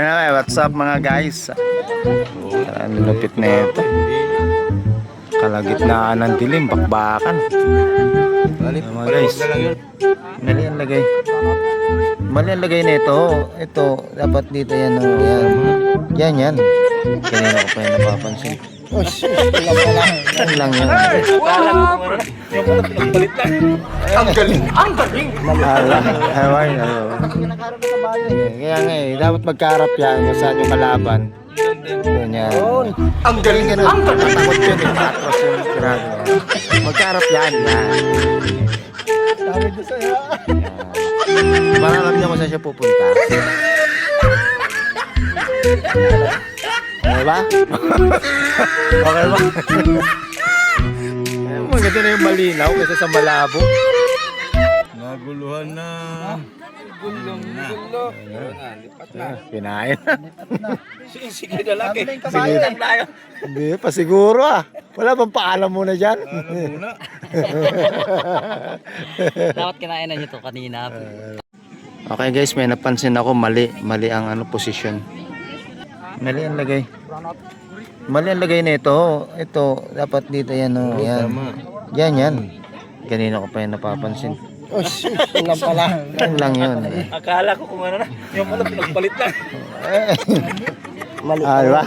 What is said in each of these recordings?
What's up mga guys? Ang lupit na ito. Kalagitnaan ng dilim, bakbakan. Mga guys, mali ang lagay. Mali ang lagay na ito. Ito, dapat dito yan. Yan. Kanina ko pa yung napapansin. Oh, shit. Yan lang yun. Ang galing. Ang galing. Kaya nga dapat magkaharap yan kung saan yung kalaban. Doon yan. Ang galing. Ang takot yun eh. Patros yung tirado. Magkaharap yan. Sabi ko sa'yo. Para alam niyo kung saan siya pupunta. Okay ba? Okay ba? Maganda na yung malinaw kaysa sa malabo. Naguluhan na. Gulo. Kinain. Sige na laki. Sige. Hindi pa siguro ah. Wala bang paalam muna dyan? Dapat kinain na nyo to kanina. Okay guys, may napansin ako mali ang posisyon. Mali ang lagay. Mali ang lagay na ito. Ito, dapat dito yan. Yan. Kanina ko pa yung napapansin. Oh, shit. Lang pala. Yan lang yun. Akala ko kung ano na. Yung pala pinagpalit lang. Mali. Diba?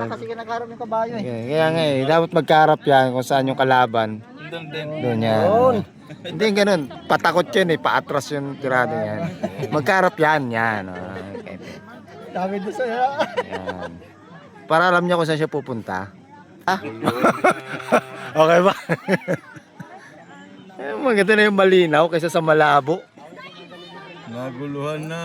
Kasi kinakaharap yung kabayo eh. Kaya nga dapat magkaharap yan kung saan yung kalaban. Doon yan. Hindi ganun. Patakot yun eh. Paatras yung tirado yan. Magkaharap yan. Okay. Sabi ko sa'yo. Yan. Para alam niya kung saan siya pupunta. Okay ba? Maganda na yung malinaw kaysa sa malabo. Naguluhan na.